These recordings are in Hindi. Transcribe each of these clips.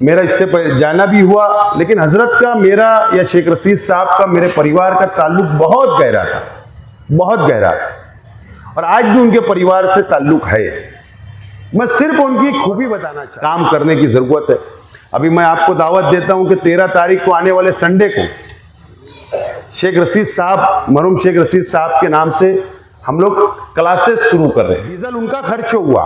मेरा इससे जाना भी हुआ, लेकिन हजरत का मेरा या शेख रशीद साहब का मेरे परिवार का ताल्लुक बहुत गहरा था, बहुत गहरा, और आज भी उनके परिवार से ताल्लुक है। मैं सिर्फ उनकी खूबी बताना चाहता हूं। काम करने की जरूरत है। अभी मैं आपको दावत देता हूं कि 13 तारीख को आने वाले संडे को शेख रशीद साहब, मरहूम शेख रशीद साहब के नाम से हम लोग क्लासेस शुरू कर रहे हैं। डीजल उनका खर्च हुआ,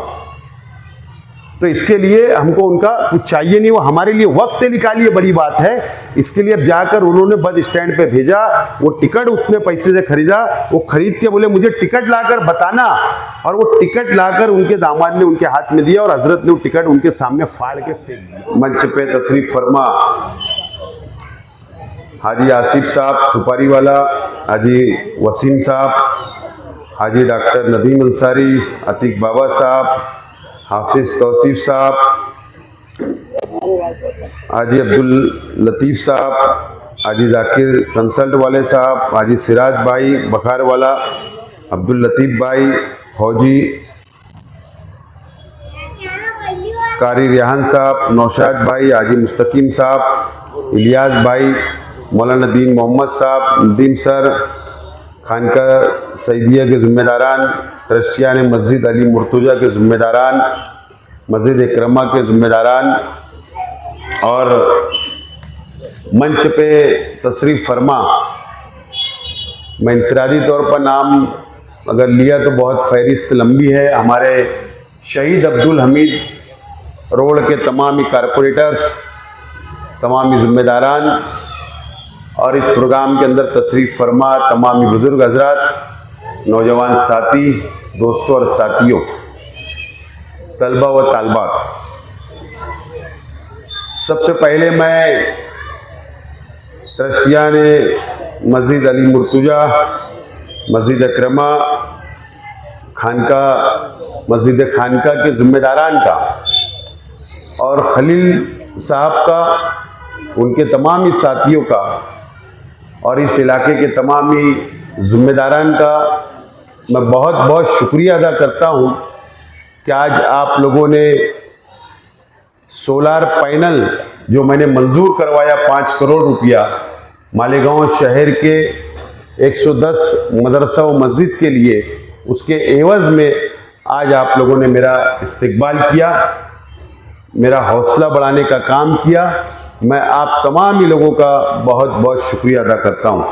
तो इसके लिए हमको उनका कुछ चाहिए नहीं, वो हमारे लिए वक्त निकालिए, बड़ी बात है। इसके लिए अब जाकर उन्होंने बस स्टैंड पे भेजा, वो टिकट उतने पैसे से खरीदा, वो खरीद के बोले मुझे टिकट लाकर बताना, और वो टिकट लाकर उनके दामाद ने उनके हाथ में दिया, और हजरत ने वो टिकट उनके सामने फाड़ के फेंक दिया। मंच पे तशरीफ फरमा हाजी आसिफ साहब सुपारी वाला, हाजी वसीम साहब, हाजी डॉक्टर नदीम अंसारी, अतीक बाबा साहब, हाफिज तौसीफ साहब, हाजी अब्दुल लतीफ़ साहब, हाजी जाकिर कंसल्ट वाले साहब, हाजी सिराज भाई बखार वाला, अब्दुल लतीफ़ भाई फौजी, कारी रेहान साहब, नौशाद भाई, हाजी मुस्तकीम साहब, इलियास भाई, मौलाना दीन मोहम्मद साहब, नदीम सर, खानका सईदिया के ज़िम्मेदारान, ट्रस्टियान मस्जिद अली मुर्तुजा के ज़िम्मेदारान, मस्जिद इकरमा के ज़िम्मेदारान, और मंच पे तशरीफ़ फरमा। मैं इनफरादी तौर पर नाम अगर लिया तो बहुत फहरिस्त लंबी है। हमारे शहीद अब्दुल हमीद रोड के तमामी कारपोरेटर्स, तमामी ज़िम्मेदारान, और इस प्रोग्राम के अंदर तशरीफ़ फरमा तमामी बुज़ुर्ग हज़रात, नौजवान साथी, दोस्तों और साथियों, तलबा व तालबात, सबसे पहले मैं ट्रस्टियान मस्जिद अली मुर्तुजा, मस्जिद इकरमा, खानका मस्जिद खानका के ज़िम्मेदारान का, और खलील साहब का, उनके तमामी साथियों का, और इस इलाके के तमामी ज़िम्मेदारान का मैं बहुत बहुत शुक्रिया अदा करता हूँ कि आज आप लोगों ने सोलार पैनल जो मैंने मंजूर करवाया 5 करोड़ रुपया मालेगांव शहर के 110 मदरसा व मस्जिद के लिए, उसके एवज़ में आज आप लोगों ने मेरा इस्तकबाल किया, मेरा हौसला बढ़ाने का काम किया। मैं आप तमाम ही लोगों का बहुत बहुत शुक्रिया अदा करता हूँ।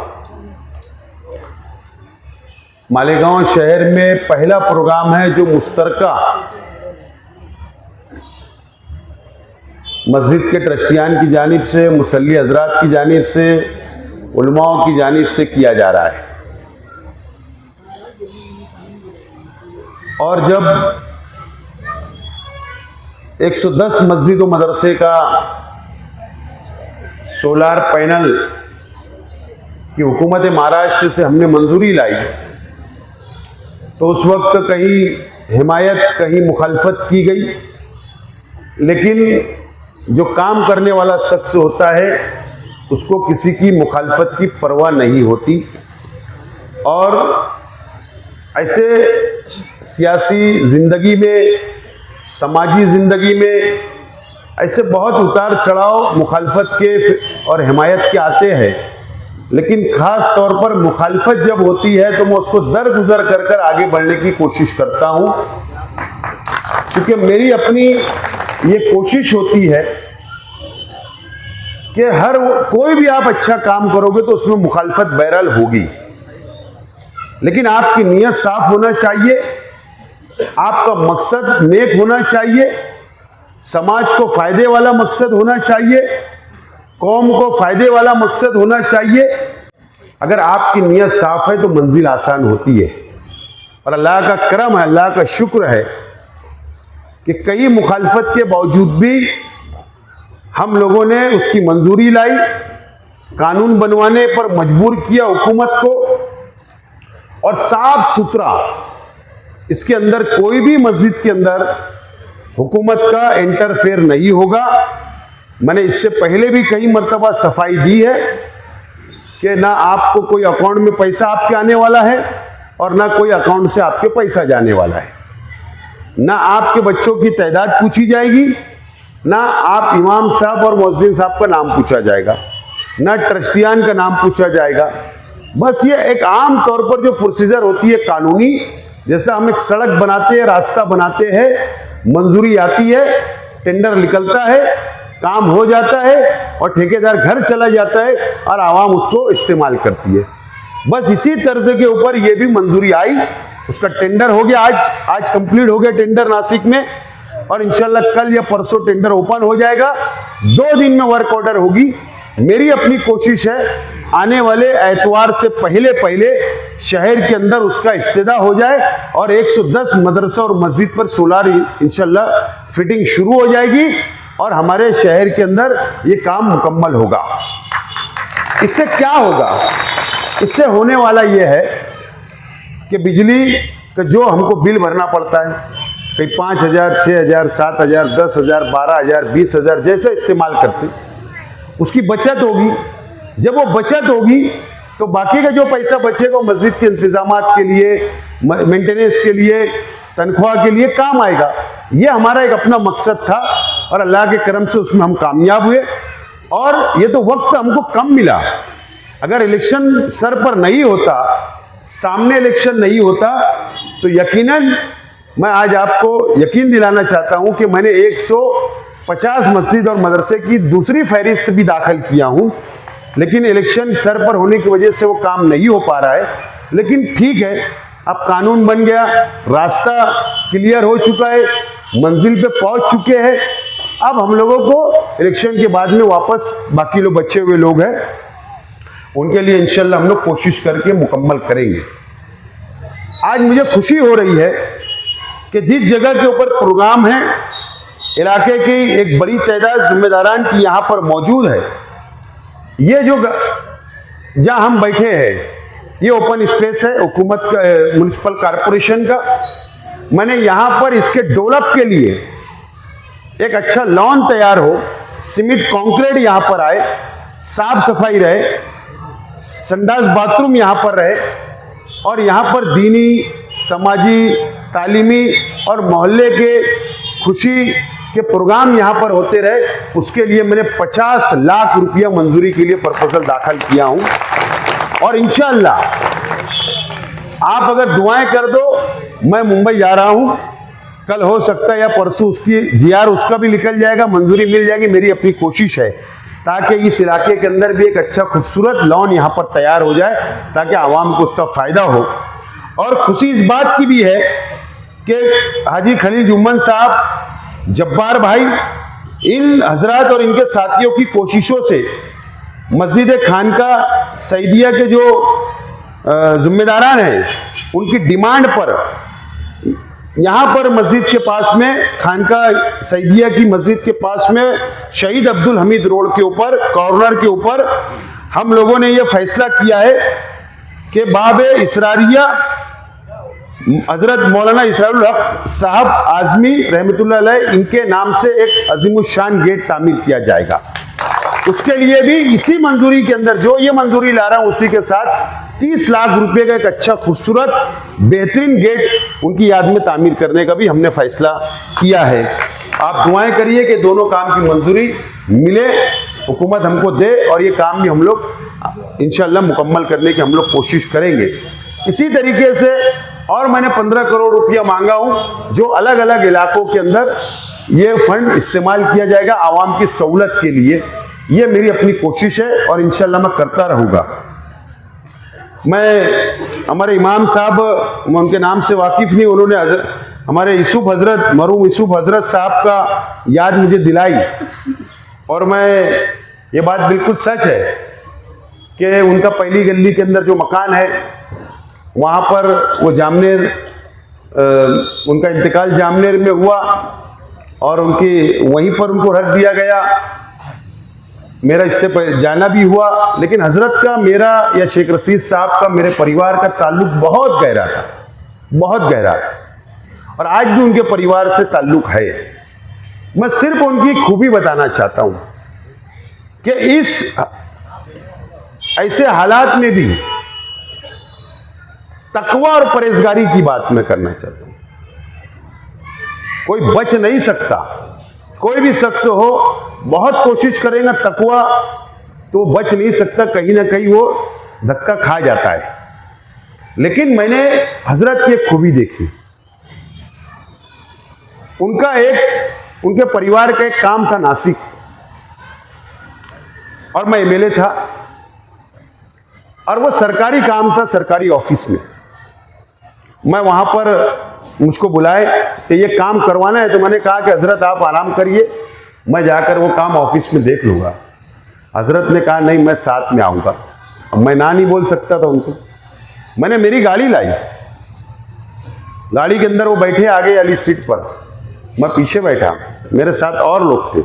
मालेगांव शहर में पहला प्रोग्राम है जो मुश्तरका मस्जिद के ट्रस्टियान की जानिब से, मुसल्ली हजरात की जानिब से, उलमाओं की जानिब से किया जा रहा है। और जब 110 मस्जिद व मदरसे का सोलार पैनल की हुकूमत महाराष्ट्र से हमने मंजूरी लाई, तो उस वक्त कहीं हिमायत कहीं मुखालफत की गई, लेकिन जो काम करने वाला शख्स होता है उसको किसी की मुखालफत की परवाह नहीं होती। और ऐसे सियासी ज़िंदगी में, समाजी ज़िंदगी में ऐसे बहुत उतार चढ़ाव मुखालफत के और हिमायत के आते हैं, लेकिन ख़ास तौर पर मुखालफत जब होती है तो मैं उसको दरगुजर कर कर आगे बढ़ने की कोशिश करता हूँ, क्योंकि मेरी अपनी ये कोशिश होती है कि हर कोई भी आप अच्छा काम करोगे तो उसमें मुखालफत बहरहाल होगी, लेकिन आपकी नीयत साफ होना चाहिए, आपका मकसद नेक होना चाहिए, समाज को फायदे वाला मकसद होना चाहिए, कौम को फायदे वाला मकसद होना चाहिए। अगर आपकी नीयत साफ है तो मंजिल आसान होती है। और अल्लाह का करम है, अल्लाह का शुक्र है कि कई मुखालफत के बावजूद भी हम लोगों ने उसकी मंजूरी लाई, कानून बनवाने पर मजबूर किया हुकूमत को, और साफ सुथरा, इसके अंदर कोई भी मस्जिद के अंदर हुकूमत का इंटरफेयर नहीं होगा। मैंने इससे पहले भी कई मर्तबा सफाई दी है कि ना आपको कोई अकाउंट में पैसा आपके आने वाला है और ना कोई अकाउंट से आपके पैसा जाने वाला है, ना आपके बच्चों की तादाद पूछी जाएगी, ना आप इमाम साहब और मुअज्जिन साहब का नाम पूछा जाएगा, ना ट्रस्टियान का नाम पूछा जाएगा। बस ये एक आम तौर पर जो प्रोसीजर होती है कानूनी, जैसा हम एक सड़क बनाते हैं, रास्ता बनाते हैं, मंजूरी आती है, टेंडर निकलता है, काम हो जाता है और ठेकेदार घर चला जाता है और आवाम उसको इस्तेमाल करती है। बस इसी तर्ज के ऊपर ये भी मंजूरी आई, उसका टेंडर हो गया, आज कंप्लीट हो गया टेंडर नासिक में, और इंशाल्लाह कल या परसों टेंडर ओपन हो जाएगा। 2 दिन में वर्क ऑर्डर होगी। मेरी अपनी कोशिश है आने वाले एतवार से पहले पहले शहर के अंदर उसका इफ्तिदा हो जाए और 110 मदरसा और मस्जिद पर सोलार इंशाल्लाह फिटिंग शुरू हो जाएगी और हमारे शहर के अंदर ये काम मुकम्मल होगा। इससे क्या होगा? इससे होने वाला ये है कि बिजली का जो हमको बिल भरना पड़ता है, कहीं 5,000, 6,000, 7,000, 10,000, 12,000, 20,000 जैसे इस्तेमाल करते, उसकी बचत होगी। जब वो बचत होगी तो बाकी का जो पैसा बचेगा वो मस्जिद के इंतजामात के लिए, मेंटेनेंस के लिए, तनख्वाह के लिए काम आएगा। ये हमारा एक अपना मकसद था और अल्लाह के करम से उसमें हम कामयाब हुए। और ये तो वक्त हमको कम मिला। अगर इलेक्शन सर पर नहीं होता, सामने इलेक्शन नहीं होता, तो यकीनन मैं आज आपको यकीन दिलाना चाहता हूं कि मैंने 150 मस्जिद और मदरसे की दूसरी फहरिस्त भी दाखिल किया हूं, लेकिन इलेक्शन सर पर होने की वजह से वो काम नहीं हो पा रहा है। लेकिन ठीक है, अब कानून बन गया, रास्ता क्लियर हो चुका है, मंजिल पे पहुंच चुके हैं। अब हम लोगों को इलेक्शन के बाद में वापस बाकी लोग बचे हुए लोग हैं, उनके लिए इंशाल्लाह हम लोग कोशिश करके मुकम्मल करेंगे। आज मुझे खुशी हो रही है कि जिस जगह के ऊपर प्रोग्राम है, इलाके की एक बड़ी तादाद जिम्मेदारान की यहाँ पर मौजूद है। ये जो जहाँ हम बैठे हैं ये ओपन स्पेस है हुकूमत का, म्युनिसिपल कॉरपोरेशन का। मैंने यहाँ पर इसके डेवलप के लिए एक अच्छा लॉन तैयार हो, सीमेंट कंक्रीट यहाँ पर आए, साफ सफाई रहे, संडास बाथरूम यहाँ पर रहे और यहाँ पर दीनी, समाजी, तालीमी और मोहल्ले के खुशी के प्रोग्राम यहाँ पर होते रहे, उसके लिए मैंने 50 लाख रुपया मंजूरी के लिए प्रपोजल दाखिल किया हूँ। और इंशाअल्लाह आप अगर दुआएं कर दो, मैं मुंबई जा रहा हूँ, कल हो सकता है या परसों उसकी जीआर उसका भी निकल जाएगा, मंजूरी मिल जाएगी। मेरी अपनी कोशिश है ताकि इस इलाके के अंदर भी एक अच्छा खूबसूरत लॉन यहाँ पर तैयार हो जाए ताकि आवाम को उसका फायदा हो। और खुशी इस बात की भी है कि हाजी खलील जुम्मन साहब, जब्बार भाई, इन हजरात और इनके साथियों की कोशिशों से मस्जिद खानका सईदिया के जो जिम्मेदारान हैं, उनकी डिमांड पर यहाँ पर मस्जिद के पास में, खानका सईदिया की मस्जिद के पास में, शहीद अब्दुल हमीद रोड के ऊपर, कॉर्नर के ऊपर, हम लोगों ने ये फैसला किया है कि बाबे इसरारिया हजरत मौलाना इसरारुल हक साहब आजमी रहमतुल्लाह अलैह, इनके नाम से एक अजीमुशान गेट तामीर किया जाएगा। उसके लिए भी इसी मंजूरी के अंदर जो ये मंजूरी ला रहा हूं, उसी के साथ 30 लाख रुपए का एक अच्छा खूबसूरत बेहतरीन गेट उनकी याद में तामीर करने का भी हमने फैसला किया है। आप दुआएं करिए कि दोनों काम की मंजूरी मिले, हुकूमत हमको दे और ये काम भी हम लोग इंशाअल्लाह मुकम्मल करने की हम लोग कोशिश करेंगे। इसी तरीके से और मैंने 15 करोड़ रुपया मांगा हूं जो अलग अलग इलाकों के अंदर ये फंड इस्तेमाल किया जाएगा आवाम की सहूलत के लिए। ये मेरी अपनी कोशिश है और इंशाअल्लाह मैं करता रहूँगा। मैं हमारे इमाम साहब, मैं उनके नाम से वाकिफ़ नहीं, उन्होंने हमारे यूसुफ हजरत, मरहूम यूसुफ हजरत साहब का याद मुझे दिलाई और मैं ये बात बिल्कुल सच है कि उनका पहली गली के अंदर जो मकान है वहाँ पर वो जामनेर, उनका इंतकाल जामनेर में हुआ और उनकी वहीं पर उनको रख दिया गया। मेरा इससे जाना भी हुआ, लेकिन हजरत का, मेरा या शेख रशीद साहब का, मेरे परिवार का ताल्लुक बहुत गहरा था, बहुत गहरा था और आज भी उनके परिवार से ताल्लुक है। मैं सिर्फ उनकी खूबी बताना चाहता हूं कि इस ऐसे हालात में भी तकवा और परहेजगारी की बात मैं करना चाहता हूं। कोई बच नहीं सकता, कोई भी शख्स हो, बहुत कोशिश करेगा तकवा तो बच नहीं सकता, कहीं ना कहीं वो धक्का खा जाता है। लेकिन मैंने हजरत की एक खूबी देखी। उनके परिवार का एक काम था नासिक, और मैं एमएलए था, और वो सरकारी काम था, सरकारी ऑफिस में। मैं वहां पर मुझको बुलाए कि ये काम करवाना है, तो मैंने कहा कि हजरत आप आराम करिए, मैं जाकर वो काम ऑफिस में देख लूंगा। हजरत ने कहा नहीं, मैं साथ में आऊंगा। अब मैं ना नहीं बोल सकता था उनको। मैंने मेरी गाड़ी लाई, गाड़ी के अंदर वो बैठे आगे वाली सीट पर, मैं पीछे बैठा, मेरे साथ और लोग थे।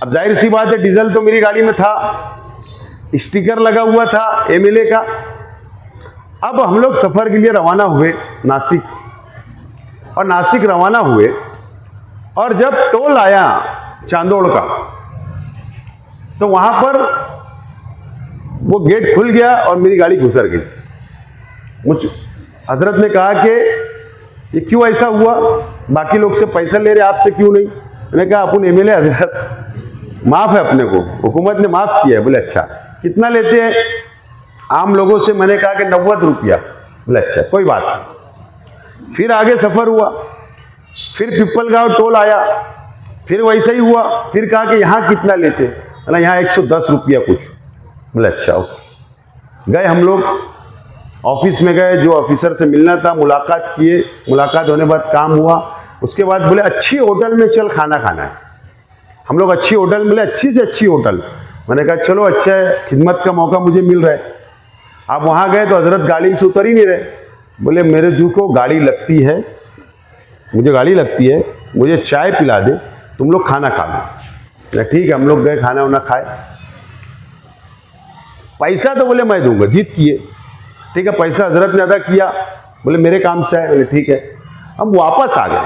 अब जाहिर सी बात है, डीजल तो मेरी गाड़ी में था, स्टिकर लगा हुआ था एमएलए का। अब हम लोग सफर के लिए रवाना हुए नासिक, और नासिक रवाना हुए, और जब टोल आया चांदोड़ का, तो वहां पर वो गेट खुल गया और मेरी गाड़ी गुजर गई। मुझ हजरत ने कहा कि ये क्यों ऐसा हुआ, बाकी लोग से पैसा ले रहे, आपसे क्यों नहीं? मैंने कहा अपन एमएलए हजरत, माफ है अपने को, हुकूमत ने माफ किया है। बोले अच्छा, कितना लेते हैं आम लोगों से? मैंने कहा कि 90 रुपया। बोले अच्छा कोई बात नहीं। फिर आगे सफर हुआ, फिर पिपलगांव टोल आया, फिर वैसा ही हुआ। फिर कहा कि यहाँ कितना लेते? बोला यहाँ 110 रुपया कुछ। बोले अच्छा ओके। गए हम लोग, ऑफिस में गए, जो ऑफिसर से मिलना था मुलाकात किए। मुलाकात होने बाद काम हुआ। उसके बाद बोले अच्छी होटल में चल, खाना खाना है। हम लोग अच्छी होटल मिले, अच्छी से अच्छी होटल। मैंने कहा चलो अच्छा है, खिदमत का मौका मुझे मिल रहा है। आप वहाँ गए तो हजरत गाड़ी से उतर ही नहीं रहे। बोले मेरे जू को गाड़ी लगती है, मुझे गाड़ी लगती है, मुझे चाय पिला दे, तुम लोग खाना खा लो। ठीक है, हम लोग गए, खाना वाना खाए। पैसा तो बोले मैं दूंगा, जीत किए। ठीक है, पैसा हजरत ने अदा किया। बोले मेरे काम से आए। बोले ठीक है। हम वापस आ गए।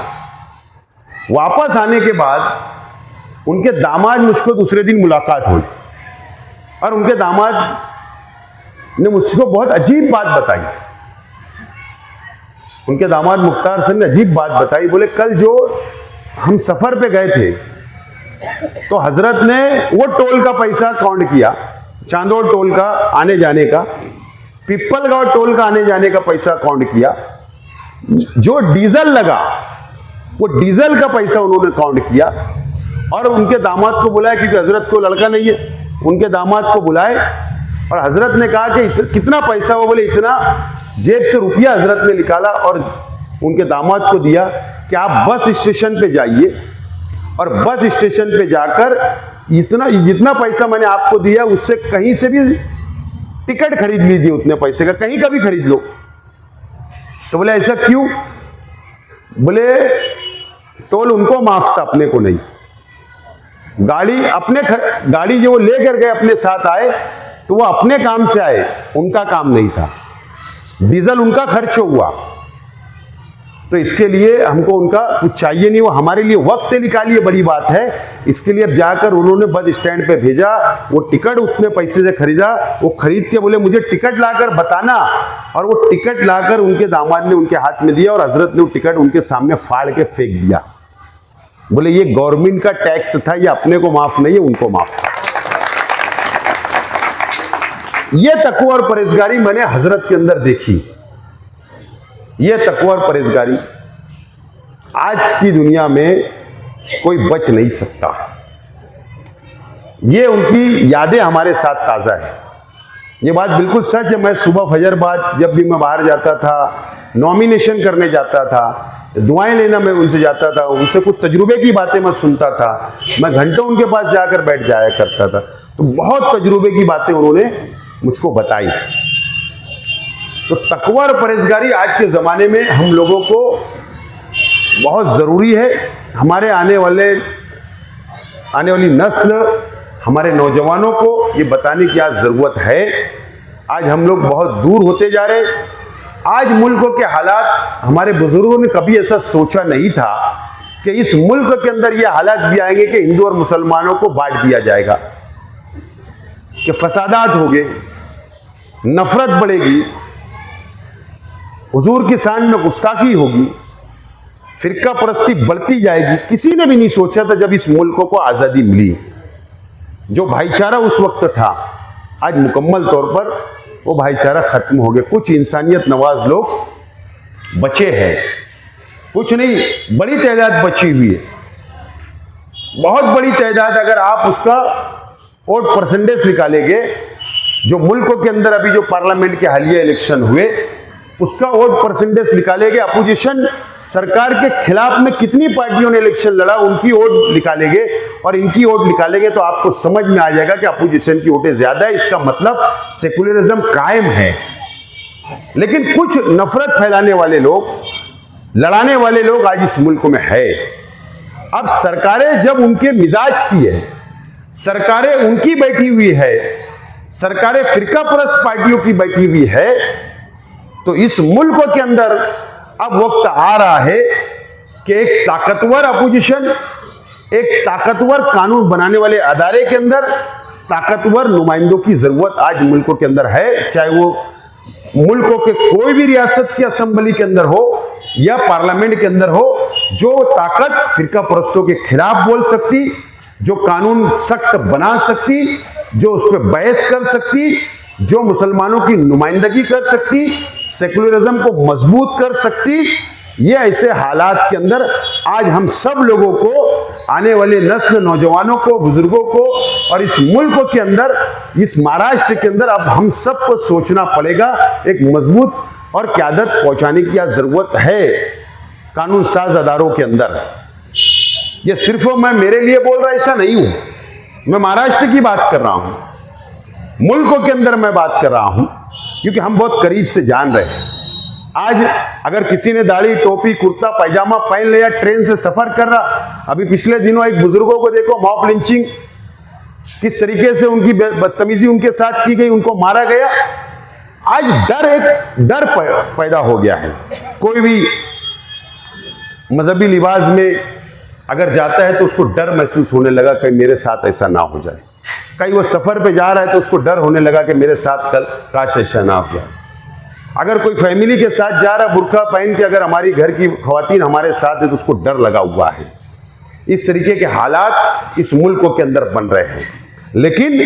वापस आने के बाद उनके दामाद मुझको दूसरे दिन मुलाकात हुई, और उनके दामाद ने मुझको बहुत अजीब बात बताई। उनके दामाद मुख्तार सर ने अजीब बात बताई। बोले कल जो हम सफर पे गए थे, तो हजरत ने वो टोल का पैसा काउंट किया, चांदोड़ टोल का आने जाने का, पिपलगांव टोल का आने जाने का पैसा काउंट किया। जो डीजल लगा, वो डीजल का पैसा उन्होंने काउंट किया, और उनके दामाद को बुलाया, क्योंकि हजरत को लड़का नहीं है, उनके दामाद को बुलाए, और हजरत ने कहा कि कितना पैसा? वो बोले इतना। जेब से रुपया हजरत ने निकाला और उनके दामाद को दिया कि आप बस स्टेशन पे जाइए, और बस स्टेशन पे जाकर जितना पैसा मैंने आपको दिया उससे कहीं से भी टिकट खरीद लीजिए, उतने पैसे का कहीं का भी खरीद लो। तो बोले ऐसा क्यों? बोले टोल उनको माफ था, अपने को नहीं। गाड़ी जो वो लेकर गए, अपने साथ आए, तो वो अपने काम से आए, उनका काम नहीं था। डीजल उनका खर्च हुआ, तो इसके लिए हमको उनका कुछ चाहिए नहीं। वो हमारे लिए वक्त निकालिए, बड़ी बात है। इसके लिए अब जाकर उन्होंने बस स्टैंड पे भेजा, वो टिकट उतने पैसे से खरीदा। वो खरीद के बोले मुझे टिकट लाकर बताना, और वो टिकट लाकर उनके दामाद ने उनके हाथ में दिया, और हजरत ने वो टिकट उनके सामने फाड़ के फेंक दिया। बोले ये गवर्नमेंट का टैक्स था, ये अपने को माफ नहीं है, उनको माफ था। ये तकवा और परहेजगारी मैंने हजरत के अंदर देखी। ये तकवा और परहेजगारी आज की दुनिया में कोई बच नहीं सकता। ये उनकी यादें हमारे साथ ताजा है। ये बात बिल्कुल सच है। मैं सुबह फजर बाद जब भी मैं बाहर जाता था, नॉमिनेशन करने जाता था, दुआएं लेना मैं उनसे जाता था, उनसे कुछ तजुर्बे की बातें मैं सुनता था। मैं घंटों उनके पास जाकर बैठ जाया करता था। तो बहुत तजुर्बे की बातें उन्होंने मुझको बताई। तो तकवा और परहेजगारी आज के ज़माने में हम लोगों को बहुत ज़रूरी है। हमारे आने वाली नस्ल, हमारे नौजवानों को ये बताने की आज ज़रूरत है। आज हम लोग बहुत दूर होते जा रहे। आज मुल्क के हालात, हमारे बुजुर्गों ने कभी ऐसा सोचा नहीं था कि इस मुल्क के अंदर ये हालात भी आएंगे कि हिंदू और मुसलमानों को बांट दिया जाएगा, कि फसादात होंगे, नफरत बढ़ेगी, हुजूर की शान में गुस्ताखी होगी। फिरका परस्ती बढ़ती जाएगी। किसी ने भी नहीं सोचा था जब इस मुल्क को आजादी मिली, जो भाईचारा उस वक्त था, आज मुकम्मल तौर पर वो भाईचारा खत्म हो गया। कुछ इंसानियत नवाज लोग बचे हैं, कुछ नहीं, बड़ी तादाद बची हुई है, बहुत बड़ी तादाद। अगर आप उसका वोट परसेंटेज निकालेंगे, जो मुल्कों के अंदर अभी जो पार्लियामेंट के हालिया इलेक्शन हुए उसका वोट परसेंटेज निकालेंगे, अपोजिशन सरकार के खिलाफ में कितनी पार्टियों ने इलेक्शन लड़ा उनकी वोट निकालेंगे और इनकी वोट निकालेंगे, तो आपको समझ में आ जाएगा कि अपोजिशन की वोटें ज्यादा है। इसका मतलब सेकुलरिज्म कायम है। लेकिन कुछ नफरत फैलाने वाले लोग, लड़ाने वाले लोग आज इस मुल्क में है। अब सरकारें जब उनके मिजाज की है, सरकारें उनकी बैठी हुई है, सरकारें फिरका परस्त पार्टियों की बैठी हुई है, तो इस मुल्क के अंदर अब वक्त आ रहा है कि एक ताकतवर अपोजिशन, एक ताकतवर कानून बनाने वाले अदारे के अंदर ताकतवर नुमाइंदों की जरूरत आज मुल्कों के अंदर है। चाहे वो मुल्कों के कोई भी रियासत की असेंबली के अंदर हो या पार्लियामेंट के अंदर हो, जो ताकत फिरका परस्तों के खिलाफ बोल सकती, जो कानून सख्त बना सकती, जो उस पर बहस कर सकती, जो मुसलमानों की नुमाइंदगी कर सकती, सेकुलरिज्म को मजबूत कर सकती, ये ऐसे हालात के अंदर आज हम सब लोगों को, आने वाले नस्ल, नौजवानों को, बुजुर्गों को और इस मुल्क के अंदर, इस महाराष्ट्र के अंदर अब हम सबको सोचना पड़ेगा। एक मजबूत और क़यादत पहुंचाने की जरूरत है कानून साज अदारों के अंदर। ये सिर्फ मैं मेरे लिए बोल रहा ऐसा नहीं हूं, मैं महाराष्ट्र की बात कर रहा हूं, मुल्कों के अंदर मैं बात कर रहा हूं, क्योंकि हम बहुत करीब से जान रहे हैं। आज अगर किसी ने दाढ़ी, टोपी, कुर्ता पैजामा पहन लिया, ट्रेन से सफर कर रहा, अभी पिछले दिनों एक बुजुर्गों को देखो, मॉब लिंचिंग किस तरीके से उनकी बदतमीजी उनके साथ की गई, उनको मारा गया। आज डर पैदा हो गया है। कोई भी मजहबी लिबास में अगर जाता है तो उसको डर महसूस होने लगा कहीं मेरे साथ ऐसा ना हो जाए। कहीं वो सफर पे जा रहा है तो उसको डर होने लगा कि मेरे साथ कल काश ऐसा ना हो जाए। अगर कोई फैमिली के साथ जा रहा, बुर्का पहन के, अगर हमारी घर की खवातीन हमारे साथ है तो उसको डर लगा हुआ है। इस तरीके के हालात इस मुल्क के अंदर बन रहे हैं। लेकिन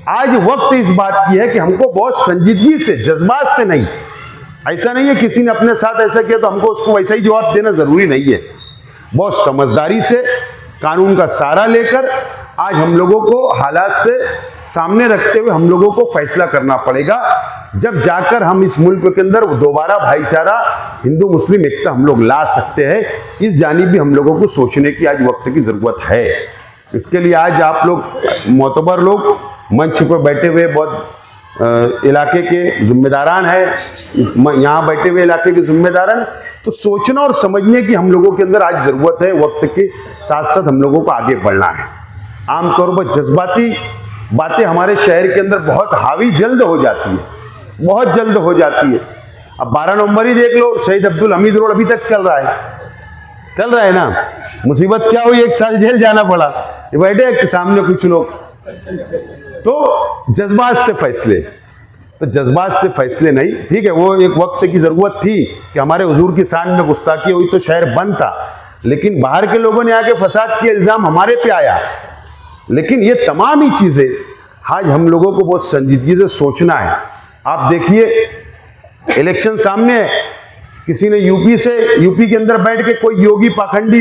आज वक्त इस बात की है कि हमको बहुत संजीदगी से, जज्बात से नहीं, ऐसा नहीं है किसी ने अपने साथ ऐसा किया तो हमको उसको वैसा ही जवाब देना जरूरी नहीं है। बहुत समझदारी से, कानून का सहारा लेकर आज हम लोगों को हालात से सामने रखते हुए हम लोगों को फैसला करना पड़ेगा, जब जाकर हम इस मुल्क के अंदर दोबारा भाईचारा, हिंदू मुस्लिम एकता हम लोग ला सकते हैं। इस जानिब भी हम लोगों को सोचने की आज वक्त की जरूरत है। इसके लिए आज आप लोग मोतबर लोग मंच पर बैठे हुए बहुत इलाके के जिम्मेदारान है, यहाँ बैठे हुए इलाके के जिम्मेदारान, तो सोचना और समझने की हम लोगों के अंदर आज जरूरत है। वक्त के साथ साथ हम लोगों को आगे बढ़ना है। आमतौर पर जज्बाती बातें हमारे शहर के अंदर बहुत हावी जल्द हो जाती है, बहुत जल्द हो जाती है। अब 12 नवंबर ही देख लो, शहीद अब्दुल हमीद रोड अभी तक चल रहा है ना। मुसीबत क्या हुई, 1 साल जेल जाना पड़ा। ये बैठे सामने कुछ लोग, तो जज्बात से फैसले, तो जज्बात से फैसले नहीं, ठीक है। वो एक वक्त की जरूरत थी कि हमारे हुजूर की शान में गुस्ताखी हुई तो शहर बंद था, लेकिन बाहर के लोगों ने आके फसाद के इल्जाम हमारे पे आया। लेकिन ये तमाम ही चीजें आज हम लोगों को बहुत संजीदगी से सोचना है। आप देखिए, इलेक्शन सामने है, किसी ने यूपी के अंदर बैठ के कोई योगी पाखंडी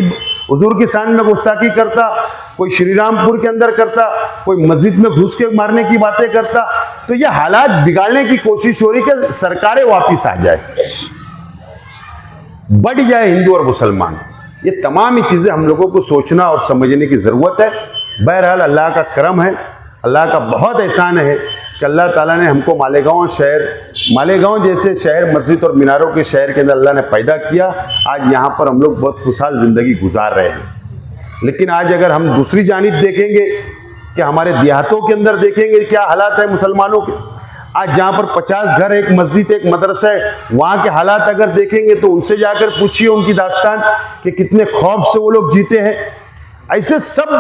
हुजूर की शान में गुस्ताखी करता, कोई श्रीरामपुर के अंदर करता, कोई मस्जिद में घुस के मारने की बातें करता। तो ये हालात बिगाड़ने की कोशिश हो रही कि सरकारें वापिस आ जाए, बढ़ जाए हिंदू और मुसलमान। ये तमाम ही चीजें हम लोगों को सोचना और समझने की जरूरत है। बहरहाल अल्लाह का करम है, अल्लाह का बहुत एहसान है कि अल्लाह ताला ने हमको मालेगांव जैसे शहर, मस्जिद और मीनारों के शहर के अंदर अल्लाह ने पैदा किया। आज यहाँ पर हम लोग बहुत खुशहाल ज़िंदगी गुजार रहे हैं। लेकिन आज अगर हम दूसरी जानिब देखेंगे कि हमारे देहातों के अंदर देखेंगे क्या हालात है मुसलमानों के, आज जहाँ पर 50 घर, एक मस्जिद, एक मदरसा है, वहाँ के हालात अगर देखेंगे तो उनसे जाकर पूछिए उनकी दास्तान कि कितने खौफ से वो लोग जीते हैं। ऐसे सब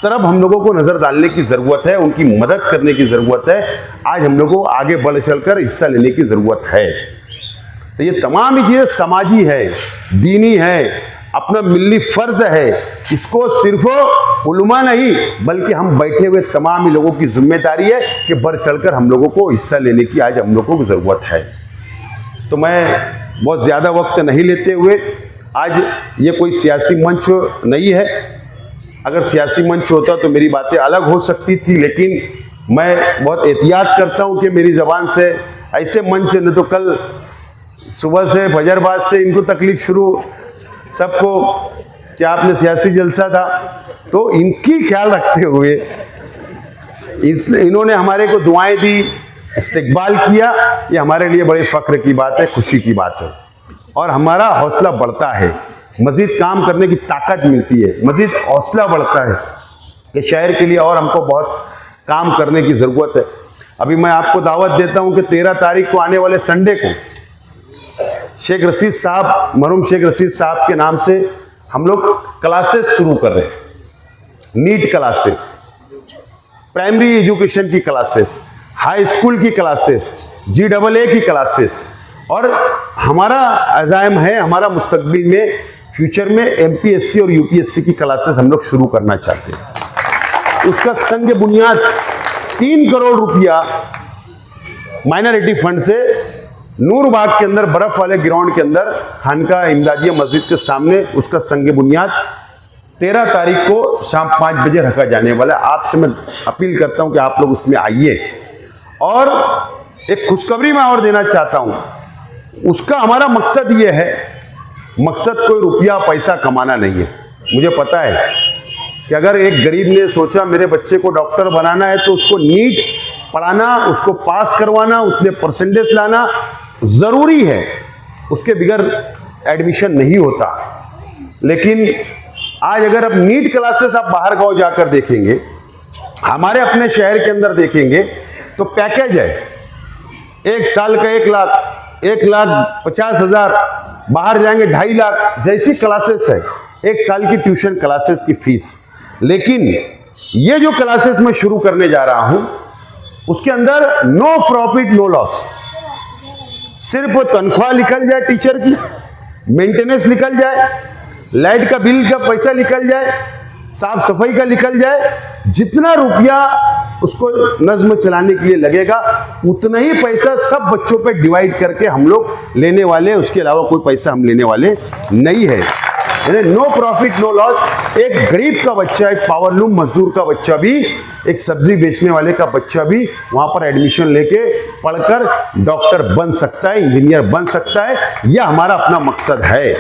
तरफ हम लोगों को नजर डालने की जरूरत है, उनकी मदद करने की जरूरत है। आज हम लोगों को आगे बढ़ चलकर हिस्सा लेने की जरूरत है। तो ये तमाम ही चीजें समाजी है, दीनी है, अपना मिल्ली फर्ज है, इसको सिर्फ उलमा नहीं बल्कि हम बैठे हुए तमाम ही लोगों की जिम्मेदारी है कि बढ़ चढ़कर हम लोगों को हिस्सा लेने की आज हम लोगों को ज़रूरत है। तो मैं बहुत ज़्यादा वक्त नहीं लेते हुए, आज ये कोई सियासी मंच नहीं है, अगर सियासी मंच होता तो मेरी बातें अलग हो सकती थी, लेकिन मैं बहुत एहतियात करता हूँ कि मेरी ज़बान से ऐसे मंच, न तो कल सुबह से फजरबाज से इनको तकलीफ शुरू सबको कि आपने सियासी जलसा था, तो इनकी ख्याल रखते हुए इन्होंने हमारे को दुआएं दी, इस्तकबाल किया, ये हमारे लिए बड़े फ़ख्र की बात है, खुशी की बात है और हमारा हौसला बढ़ता है, मज़ीद काम करने की ताकत मिलती है, मज़ीद हौसला बढ़ता है कि शहर के लिए और हमको बहुत काम करने की ज़रूरत है। अभी मैं आपको दावत देता हूं कि 13 तारीख को आने वाले संडे को शेख रशीद साहब, मरहूम शेख रशीद साहब के नाम से हम लोग क्लासेस शुरू कर रहे हैं, नीट क्लासेस, प्राइमरी एजुकेशन की क्लासेस, हाई स्कूल की क्लासेस, GAA की क्लासेस, और हमारा अज़ाइम है, हमारा मुस्तकबिल में फ्यूचर में MPSC और UPSC की क्लासेस हम लोग शुरू करना चाहते हैं। उसका संग बुनियाद 3 करोड़ रुपया माइनॉरिटी फंड से नूरबाग के अंदर बर्फ वाले ग्राउंड के अंदर खानका इमदादिया मस्जिद के सामने उसका संग बुनियाद 13 तारीख को शाम 5 बजे रखा जाने वाला है। आपसे मैं अपील करता हूं कि आप लोग उसमें आइए। और एक खुशखबरी मैं और देना चाहता हूं, उसका हमारा मकसद ये है, मकसद कोई रुपया पैसा कमाना नहीं है। मुझे पता है कि अगर एक गरीब ने सोचा मेरे बच्चे को डॉक्टर बनाना है तो उसको नीट पढ़ाना, उसको पास करवाना, उतने परसेंटेज लाना ज़रूरी है, उसके बगैर एडमिशन नहीं होता। लेकिन आज अगर अब नीट क्लासेस आप बाहर गांव जाकर देखेंगे, हमारे अपने शहर के अंदर देखेंगे तो पैकेज है 1 साल का 1,50,000, बाहर जाएंगे 2.5 लाख जैसी क्लासेस है, 1 साल की ट्यूशन क्लासेस की फीस। लेकिन ये जो क्लासेस मैं शुरू करने जा रहा हूं उसके अंदर नो प्रॉफिट नो लॉस, सिर्फ तनख्वाह निकल जाए, टीचर की मेंटेनेंस निकल जाए, लाइट का बिल का पैसा निकल जाए, साफ सफाई का निकल जाए, जितना रुपया उसको नज्म चलाने के लिए लगेगा उतना ही पैसा सब बच्चों पे डिवाइड करके हम लोग लेने वाले, उसके अलावा कोई पैसा हम लेने वाले नहीं है। No profit no loss. एक गरीब का बच्चा, एक पावरलूम मजदूर का बच्चा भी, एक सब्जी बेचने वाले का बच्चा भी वहां पर एडमिशन लेके पढ़कर डॉक्टर बन सकता है, इंजीनियर बन सकता है। यह हमारा अपना मकसद है।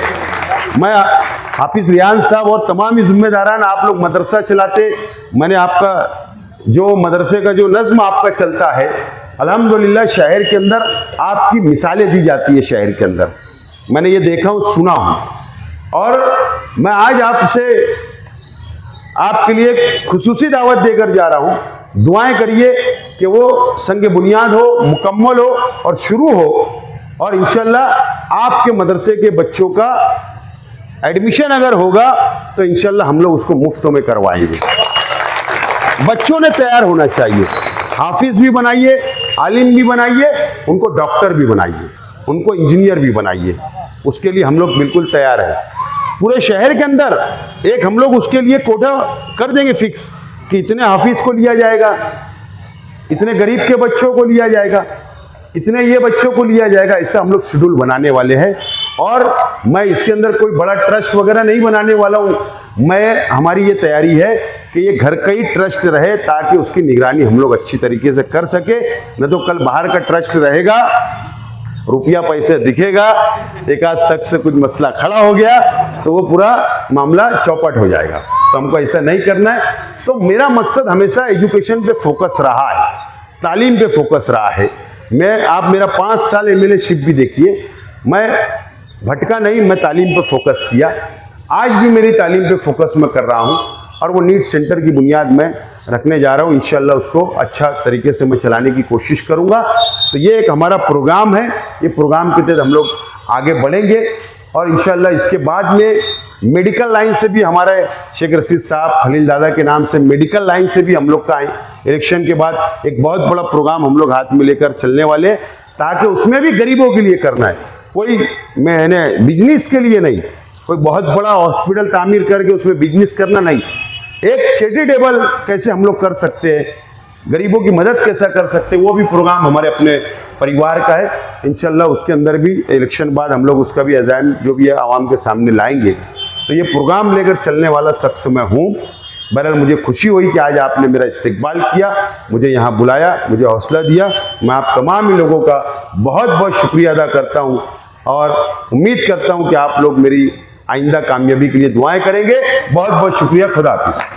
मैं हाफिज रियान साहब और तमाम जिम्मेदारान, आप लोग मदरसा चलाते, मैंने आपका जो मदरसे का जो नज्म आपका चलता है, अल्हम्दुलिल्लाह शहर के अंदर आपकी मिसालें दी जाती है। शहर के अंदर मैंने ये देखा हूँ, सुना हूँ, और मैं आज आपसे आपके लिए खुसूसी दावत देकर जा रहा हूँ। दुआएं करिए कि वो संग बुनियाद हो, मुकम्मल हो और शुरू हो, और इंशाल्लाह आपके मदरसे के बच्चों का एडमिशन अगर होगा तो इंशाल्लाह हम लोग उसको मुफ्तों में करवाएंगे। बच्चों ने तैयार होना चाहिए, हाफिज भी बनाइए, आलिम भी बनाइए, उनको डॉक्टर भी बनाइए, उनको इंजीनियर भी बनाइए। उसके लिए हम लोग बिल्कुल तैयार हैं। पूरे शहर के अंदर एक हम लोग उसके लिए कोटा कर देंगे फिक्स कि इतने हाफिज को लिया जाएगा, इतने गरीब के बच्चों को लिया जाएगा, इतने ये बच्चों को लिया जाएगा। ऐसा हम लोग शेड्यूल बनाने वाले हैं। और मैं इसके अंदर कोई बड़ा ट्रस्ट वगैरह नहीं बनाने वाला हूँ। हमारी ये तैयारी है कि ये घर का ही ट्रस्ट रहे ताकि उसकी निगरानी हम लोग अच्छी तरीके से कर सके। न तो कल बाहर का ट्रस्ट रहेगा, रुपया पैसे दिखेगा, एक आध शख्स से कुछ मसला खड़ा हो गया तो वो पूरा मामला चौपट हो जाएगा। तो हमको ऐसा नहीं करना है। तो मेरा मकसद हमेशा एजुकेशन पे फोकस रहा है, तालीम पे फोकस रहा है। आप मेरा 5 साल MLA-शिप भी देखिए, मैं भटका नहीं, मैं तालीम पे फोकस किया। आज भी मेरी तालीम पे फोकस मैं कर रहा हूँ और वो नीट सेंटर की बुनियाद मैं रखने जा रहा हूँ। इंशाल्लाह उसको अच्छा तरीके से मैं चलाने की कोशिश करूँगा। तो ये एक हमारा प्रोग्राम है, ये प्रोग्राम के तहत हम लोग आगे बढ़ेंगे और इंशाल्लाह इसके बाद में मेडिकल लाइन से भी हमारे शेख रशीद साहब खलील दादा के नाम से मेडिकल लाइन से भी हम लोग का इलेक्शन के बाद एक बहुत बड़ा प्रोग्राम हम लोग हाथ में लेकर चलने वाले, ताकि उसमें भी गरीबों के लिए करना है, कोई मैंने बिजनेस के लिए नहीं, कोई बहुत बड़ा हॉस्पिटल तामीर करके उसमें बिजनेस करना नहीं, एक चैरिटेबल कैसे हम लोग कर सकते हैं, गरीबों की मदद कैसा कर सकते हैं, वो भी प्रोग्राम हमारे अपने परिवार का है। इंशाल्लाह उसके अंदर भी इलेक्शन बाद हम लोग उसका भी अज़ाम जो भी है आवाम के सामने लाएंगे। तो ये प्रोग्राम लेकर चलने वाला शख्स मैं हूँ। बहरहाल मुझे खुशी हुई कि आज आपने मेरा इस्तकबाल किया, मुझे यहाँ बुलाया, मुझे हौसला दिया। मैं आप तमाम ही लोगों का बहुत बहुत शुक्रिया अदा करता हूँ और उम्मीद करता हूँ कि आप लोग मेरी आइंदा कामयाबी के लिए दुआएं करेंगे। बहुत बहुत शुक्रिया। खुदा हाफिज़।